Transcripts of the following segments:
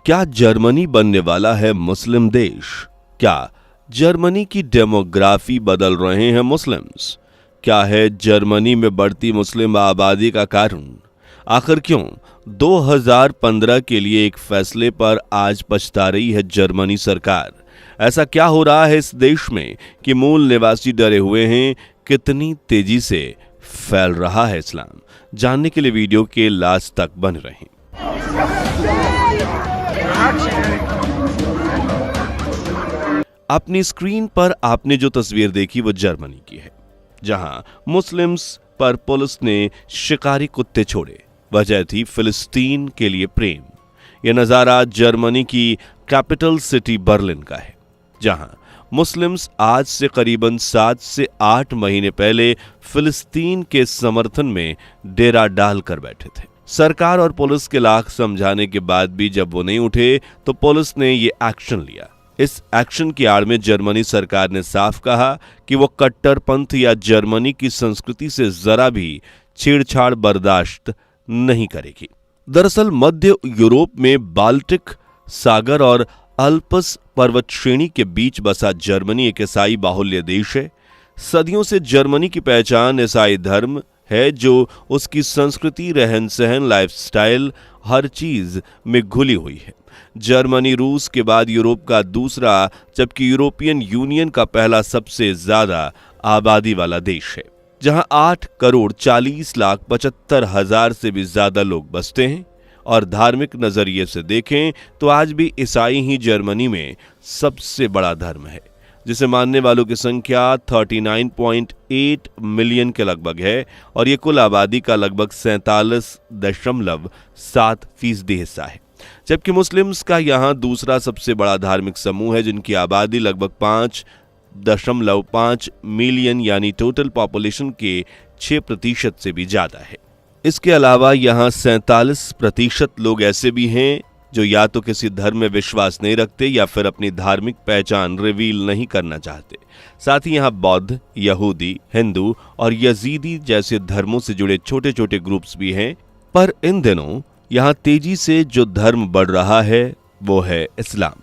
क्या जर्मनी बनने वाला है मुस्लिम देश? क्या जर्मनी की डेमोग्राफी बदल रहे हैं मुस्लिम्स? क्या है जर्मनी में बढ़ती मुस्लिम आबादी का कारण? आखिर क्यों 2015 के लिए एक फैसले पर आज पछता रही है जर्मनी सरकार? ऐसा क्या हो रहा है इस देश में कि मूल निवासी डरे हुए हैं? कितनी तेजी से फैल रहा है इस्लाम? जानने के लिए वीडियो के लास्ट तक बने रहें। अपनी स्क्रीन पर आपने जो तस्वीर देखी वो जर्मनी की है, जहां मुस्लिम्स पर पुलिस ने शिकारी कुत्ते छोड़े। वजह थी फिलिस्तीन के लिए प्रेम। यह नजारा जर्मनी की कैपिटल सिटी बर्लिन का है, जहां मुस्लिम्स आज से करीबन 7 से 8 महीने पहले फिलिस्तीन के समर्थन में डेरा डाल कर बैठे थे। सरकार और पुलिस के लाख समझाने के बाद भी जब वो नहीं उठे तो पुलिस ने ये एक्शन लिया। इस एक्शन की आड़ में जर्मनी सरकार ने साफ कहा कि वो कट्टरपंथ या जर्मनी की संस्कृति से जरा भी छेड़छाड़ बर्दाश्त नहीं करेगी। दरअसल मध्य यूरोप में बाल्टिक सागर और अल्प्स पर्वत श्रेणी के बीच बसा जर्मनी एक ईसाई बाहुल्य देश है। सदियों से जर्मनी की पहचान ईसाई धर्म है, जो उसकी संस्कृति, रहन सहन, लाइफस्टाइल हर चीज में घुली हुई है। जर्मनी रूस के बाद यूरोप का दूसरा, जबकि यूरोपियन यूनियन का पहला सबसे ज्यादा आबादी वाला देश है, जहां 8,40,75,000 से भी ज्यादा लोग बसते हैं। और धार्मिक नजरिए से देखें तो आज भी ईसाई ही जर्मनी में सबसे बड़ा धर्म है, जिसे मानने वालों की संख्या 39.8 मिलियन के लगभग है और ये कुल आबादी का लगभग 47.7% हिस्सा है। जबकि मुस्लिम्स का यहाँ दूसरा सबसे बड़ा धार्मिक समूह है, जिनकी आबादी लगभग 5.5 मिलियन यानी टोटल पॉपुलेशन के 6% से भी ज्यादा है। इसके अलावा यहाँ 47% लोग ऐसे भी हैं जो या तो किसी धर्म में विश्वास नहीं रखते या फिर अपनी धार्मिक पहचान रिवील नहीं करना चाहते। साथ ही यहाँ बौद्ध, यहूदी, हिंदू और यजीदी जैसे धर्मों से जुड़े छोटे छोटे ग्रुप्स भी हैं। पर इन दिनों यहाँ तेजी से जो धर्म बढ़ रहा है वो है इस्लाम।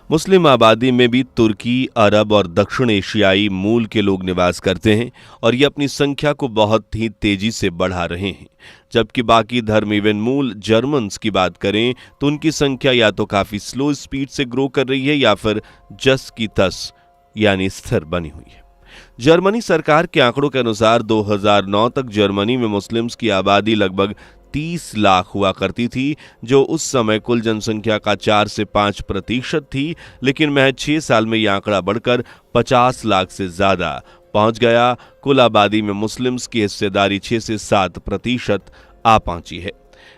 मुस्लिम आबादी में भी तुर्की, अरब और दक्षिण एशियाई मूल के लोग निवास करते हैं और ये अपनी संख्या को बहुत ही तेजी से बढ़ा रहे हैं। जबकि बाकी धर्म, इवन मूल जर्मन्स की बात करें तो उनकी संख्या या तो काफी स्लो स्पीड से ग्रो कर रही है या फिर जस की तस यानी स्थिर बनी हुई है। जर्मनी सरकार के आंकड़ों के अनुसार 2009 तक जर्मनी में मुस्लिम्स की आबादी लगभग 30 लाख हुआ करती थी, जो उस समय कुल जनसंख्या का 4 से 5% थी। लेकिन महज 6 साल में यह आंकड़ा बढ़कर 50 लाख से ज्यादा पहुंच गया। कुल आबादी में मुस्लिम्स की हिस्सेदारी 6 से 7% आ पहुंची है।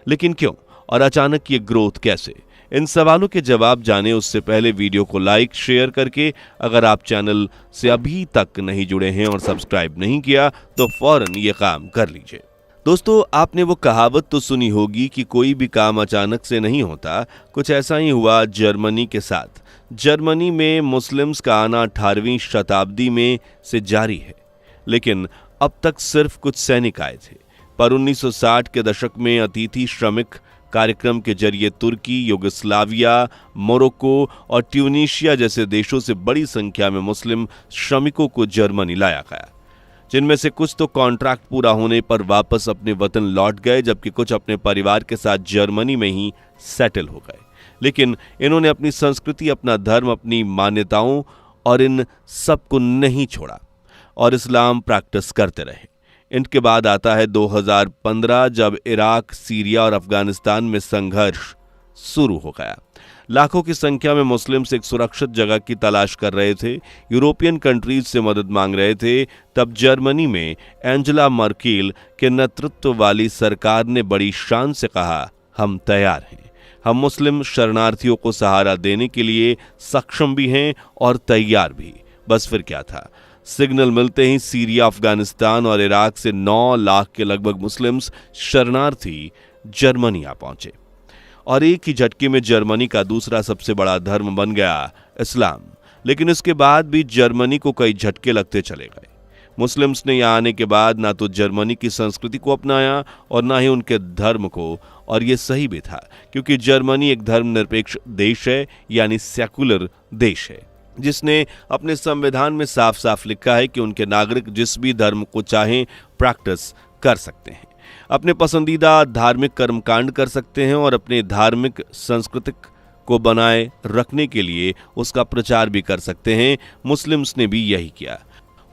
लेकिन क्यों और अचानक ये ग्रोथ कैसे? इन सवालों के जवाब जाने उससे पहले वीडियो को लाइक, शेयर करके अगर आप चैनल से अभी तक नहीं जुड़े हैं और सब्सक्राइब नहीं किया तो फौरन ये काम कर लीजिए। दोस्तों, आपने वो कहावत तो सुनी होगी कि कोई भी काम अचानक से नहीं होता। कुछ ऐसा ही हुआ जर्मनी के साथ। जर्मनी में मुस्लिम्स का आना 18वीं शताब्दी में से जारी है, लेकिन अब तक सिर्फ कुछ सैनिक आए थे। पर 1960 के दशक में अतिथि श्रमिक कार्यक्रम के जरिए तुर्की, युगोस्लाविया, मोरक्को और ट्यूनीशिया जैसे देशों से बड़ी संख्या में मुस्लिम श्रमिकों को जर्मनी लाया गया, जिनमें से कुछ तो कॉन्ट्रैक्ट पूरा होने पर वापस अपने वतन लौट गए, जबकि कुछ अपने परिवार के साथ जर्मनी में ही सेटल हो गए। लेकिन इन्होंने अपनी संस्कृति, अपना धर्म, अपनी मान्यताओं और इन सब को नहीं छोड़ा और इस्लाम प्रैक्टिस करते रहे। इनके बाद आता है 2015, जब इराक, सीरिया और अफगानिस्तान में संघर्ष शुरू हो गया। लाखों की संख्या में मुस्लिम्स एक सुरक्षित जगह की तलाश कर रहे थे, यूरोपियन कंट्रीज से मदद मांग रहे थे। तब जर्मनी में एंजेला मर्केल के नेतृत्व वाली सरकार ने बड़ी शान से कहा, हम तैयार हैं, हम मुस्लिम शरणार्थियों को सहारा देने के लिए सक्षम भी हैं और तैयार भी। बस फिर क्या था, सिग्नल मिलते ही सीरिया, अफगानिस्तान और इराक से 9 लाख के लगभग मुस्लिम्स शरणार्थी जर्मनी आ पहुंचे और एक ही झटके में जर्मनी का दूसरा सबसे बड़ा धर्म बन गया इस्लाम। लेकिन इसके बाद भी जर्मनी को कई झटके लगते चले गए। मुस्लिम्स ने यहाँ आने के बाद ना तो जर्मनी की संस्कृति को अपनाया और ना ही उनके धर्म को, और ये सही भी था क्योंकि जर्मनी एक धर्मनिरपेक्ष देश है, यानी सेकुलर देश है, जिसने अपने संविधान में साफ साफ लिखा है कि उनके नागरिक जिस भी धर्म को चाहें प्रैक्टिस कर सकते हैं, अपने पसंदीदा धार्मिक कर्मकांड कर सकते हैं और अपने धार्मिक सांस्कृतिक को बनाए रखने के लिए उसका प्रचार भी कर सकते हैं। मुस्लिम्स ने भी यही किया।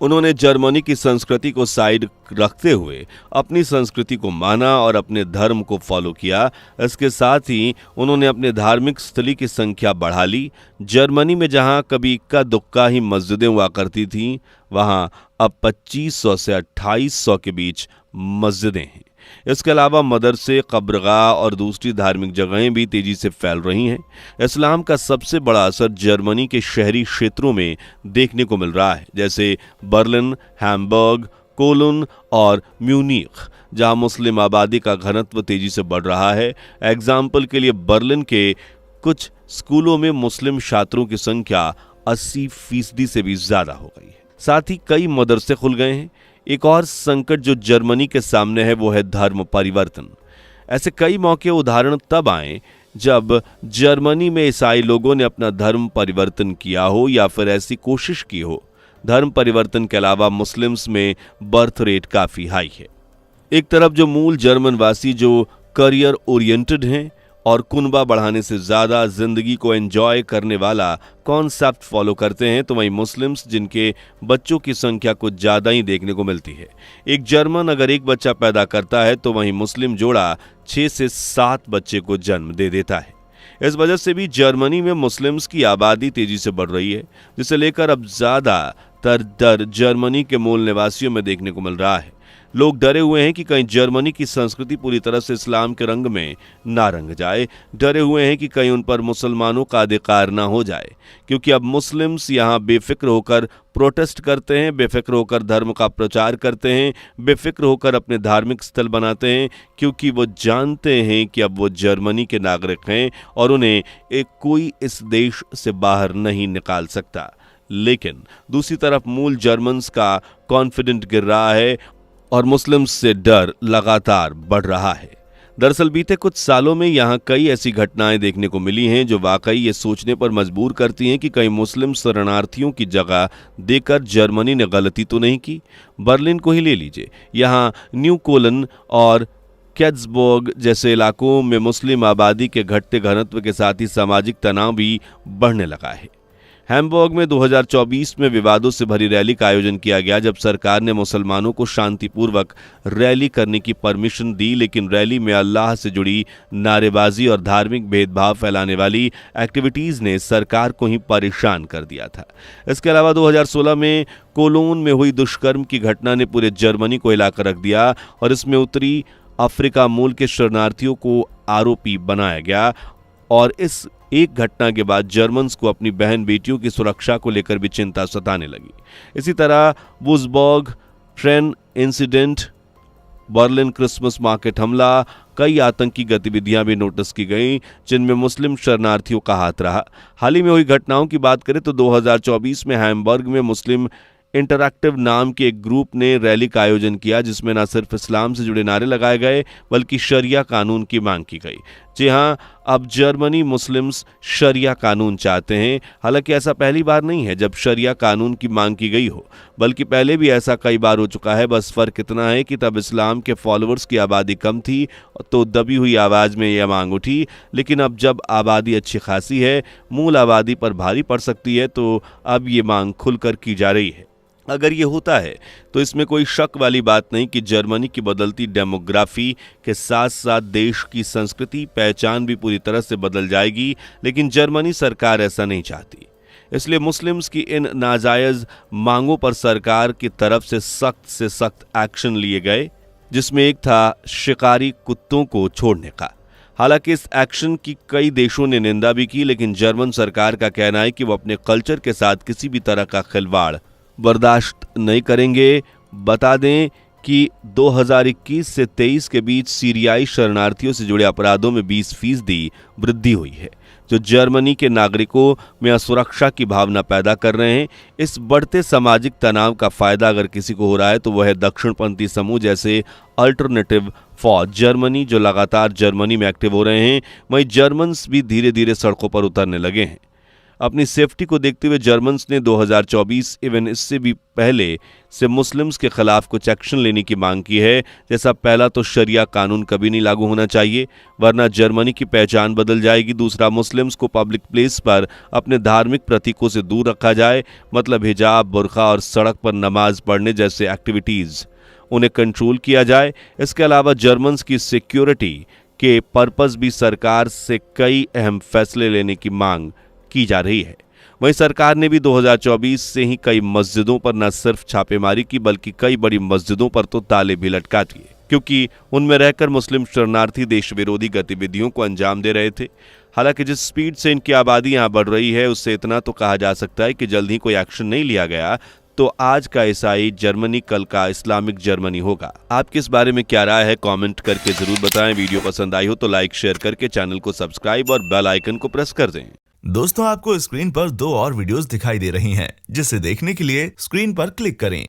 उन्होंने जर्मनी की संस्कृति को साइड रखते हुए अपनी संस्कृति को माना और अपने धर्म को फॉलो किया। इसके साथ ही उन्होंने अपने धार्मिक स्थली की संख्या बढ़ा ली। जर्मनी में जहां कभी इक्का दुक्का ही मस्जिदें हुआ करती थीं, वहां अब 2500 से 2800 के बीच मस्जिदें हैं। इसके अलावा मदरसे, कब्रगाह और दूसरी धार्मिक जगहें भी तेजी से फैल रही हैं। इस्लाम का सबसे बड़ा असर जर्मनी के शहरी क्षेत्रों में देखने को मिल रहा है, जैसे बर्लिन, हैम्बर्ग, कोलोन और म्यूनिख, जहां मुस्लिम आबादी का घनत्व तेजी से बढ़ रहा है। एग्जाम्पल के लिए बर्लिन के कुछ स्कूलों में मुस्लिम छात्रों की संख्या 80% से भी ज्यादा हो गई है। साथ ही कई मदरसे खुल गए हैं। एक और संकट जो जर्मनी के सामने है वो है धर्म परिवर्तन। ऐसे कई मौके उदाहरण तब आए जब जर्मनी में ईसाई लोगों ने अपना धर्म परिवर्तन किया हो या फिर ऐसी कोशिश की हो। धर्म परिवर्तन के अलावा मुस्लिम्स में बर्थ रेट काफी हाई है। एक तरफ जो मूल जर्मन वासी जो करियर ओरिएंटेड हैं और कुनबा बढ़ाने से ज्यादा जिंदगी को एंजॉय करने वाला कॉन्सेप्ट फॉलो करते हैं, तो वहीं मुस्लिम्स जिनके बच्चों की संख्या कुछ ज्यादा ही देखने को मिलती है। एक जर्मन अगर एक बच्चा पैदा करता है तो वहीं मुस्लिम जोड़ा 6 से 7 बच्चे को जन्म दे देता है। इस वजह से भी जर्मनी में मुस्लिम्स की आबादी तेजी से बढ़ रही है, जिसे लेकर अब ज्यादातर डर जर्मनी के मूल निवासियों में देखने को मिल रहा है। लोग डरे हुए हैं कि कहीं जर्मनी की संस्कृति पूरी तरह से इस्लाम के रंग में ना रंग जाए। डरे हुए हैं कि कहीं उन पर मुसलमानों का अधिकार ना हो जाए, क्योंकि अब मुस्लिम्स यहाँ बेफिक्र होकर प्रोटेस्ट करते हैं, बेफिक्र होकर धर्म का प्रचार करते हैं, बेफिक्र होकर अपने धार्मिक स्थल बनाते हैं, क्योंकि वो जानते हैं कि अब वो जर्मनी के नागरिक हैं और उन्हें कोई इस देश से बाहर नहीं निकाल सकता। लेकिन दूसरी तरफ मूल जर्मन्स का कॉन्फिडेंट गिर रहा है और मुस्लिम्स से डर लगातार बढ़ रहा है। दरअसल बीते कुछ सालों में यहाँ कई ऐसी घटनाएं देखने को मिली हैं जो वाकई ये सोचने पर मजबूर करती हैं कि कहीं मुस्लिम शरणार्थियों की जगह देकर जर्मनी ने गलती तो नहीं की। बर्लिन को ही ले लीजिए, यहाँ न्यू कोलन और केट्सबर्ग जैसे इलाकों में मुस्लिम आबादी के घटते घनत्व के साथ ही सामाजिक तनाव भी बढ़ने लगा है। हैम्बर्ग में 2024 में विवादों से भरी रैली का आयोजन किया गया, जब सरकार ने मुसलमानों को शांतिपूर्वक रैली करने की परमिशन दी, लेकिन रैली में अल्लाह से जुड़ी नारेबाजी और धार्मिक भेदभाव फैलाने वाली एक्टिविटीज ने सरकार को ही परेशान कर दिया था। इसके अलावा 2016 में कोलोन में हुई दुष्कर्म की घटना ने पूरे जर्मनी को हिलाकर रख दिया और इसमें उत्तरी अफ्रीका मूल के शरणार्थियों को आरोपी बनाया गया। और इस एक घटना के बाद जर्मन्स को अपनी बहन बेटियों की सुरक्षा को लेकर भी चिंता सताने लगी। इसी तरह Wolfsburg train incident, Berlin Christmas market हमला, कई आतंकी गतिविधियां भी नोटिस की गईं जिनमें मुस्लिम शरणार्थियों का हाथ रहा। हाल ही में हुई घटनाओं की बात करें तो 2024 में हैम्बर्ग में मुस्लिम इंटरैक्टिव नाम के एक ग्रुप ने रैली का आयोजन किया, जिसमें न सिर्फ इस्लाम से जुड़े नारे लगाए गए बल्कि शरिया कानून की मांग की गई। जी हां, अब जर्मनी मुस्लिम्स शरिया कानून चाहते हैं। हालांकि ऐसा पहली बार नहीं है जब शरिया कानून की मांग की गई हो, बल्कि पहले भी ऐसा कई बार हो चुका है। बस फर्क इतना है कि तब इस्लाम के फॉलोअर्स की आबादी कम थी तो दबी हुई आवाज में यह मांग उठी, लेकिन अब जब आबादी अच्छी खासी है, मूल आबादी पर भारी पड़ सकती है, तो अब ये मांग खुलकर की जा रही है। अगर ये होता है तो इसमें कोई शक वाली बात नहीं कि जर्मनी की बदलती डेमोग्राफी के साथ साथ देश की संस्कृति पहचान भी पूरी तरह से बदल जाएगी, लेकिन जर्मनी सरकार ऐसा नहीं चाहती। इसलिए मुस्लिम्स की इन नाजायज मांगों पर सरकार की तरफ से सख्त एक्शन लिए गए, जिसमें एक था शिकारी कुत्तों को छोड़ने का। हालांकि इस एक्शन की कई देशों ने निंदा भी की, लेकिन जर्मन सरकार का कहना है कि वो अपने कल्चर के साथ किसी भी तरह का खिलवाड़ बर्दाश्त नहीं करेंगे। बता दें कि 2021 से 23 के बीच सीरियाई शरणार्थियों से जुड़े अपराधों में 20% वृद्धि हुई है। जो जर्मनी के नागरिकों में असुरक्षा की भावना पैदा कर रहे हैं। इस बढ़ते सामाजिक तनाव का फायदा अगर किसी को हो रहा है तो वह है दक्षिणपंथी समूह जैसे अल्टरनेटिव फॉर जर्मनी, जो लगातार जर्मनी में एक्टिव हो रहे हैं। वहीं जर्मन्स भी धीरे धीरे सड़कों पर उतरने लगे हैं। अपनी सेफ्टी को देखते हुए जर्मन्स ने 2024 इवन इससे भी पहले से मुस्लिम्स के खिलाफ कुछ एक्शन लेने की मांग की है। जैसा पहला तो शरिया कानून कभी नहीं लागू होना चाहिए, वरना जर्मनी की पहचान बदल जाएगी। दूसरा, मुस्लिम्स को पब्लिक प्लेस पर अपने धार्मिक प्रतीकों से दूर रखा जाए, मतलब हिजाब, बुर्का और सड़क पर नमाज पढ़ने जैसे एक्टिविटीज उन्हें कंट्रोल किया जाए। इसके अलावा जर्मन्स की सिक्योरिटी के पर्पस भी सरकार से कई अहम फैसले लेने की मांग की जा रही है। वहीं सरकार ने भी 2024 से ही कई मस्जिदों पर न सिर्फ छापेमारी की बल्कि कई बड़ी मस्जिदों पर तो ताले भी लटका दिए, क्योंकि उनमें रहकर मुस्लिम शरणार्थी देश विरोधी गतिविधियों को अंजाम दे रहे थे। हालांकि जिस स्पीड से इनकी आबादी यहां बढ़ रही है उससे इतना तो कहा जा सकता है कि जल्द ही कोई एक्शन नहीं लिया गया तो आज का ईसाई जर्मनी कल का इस्लामिक जर्मनी होगा। आपकी इस बारे में क्या राय है, कमेंट करके जरूर बताएं। वीडियो पसंद आई हो तो लाइक शेयर करके चैनल को सब्सक्राइब और बेल आइकन को प्रेस कर दें। दोस्तों, आपको स्क्रीन पर 2 और वीडियोस दिखाई दे रही हैं, जिसे देखने के लिए स्क्रीन पर क्लिक करें।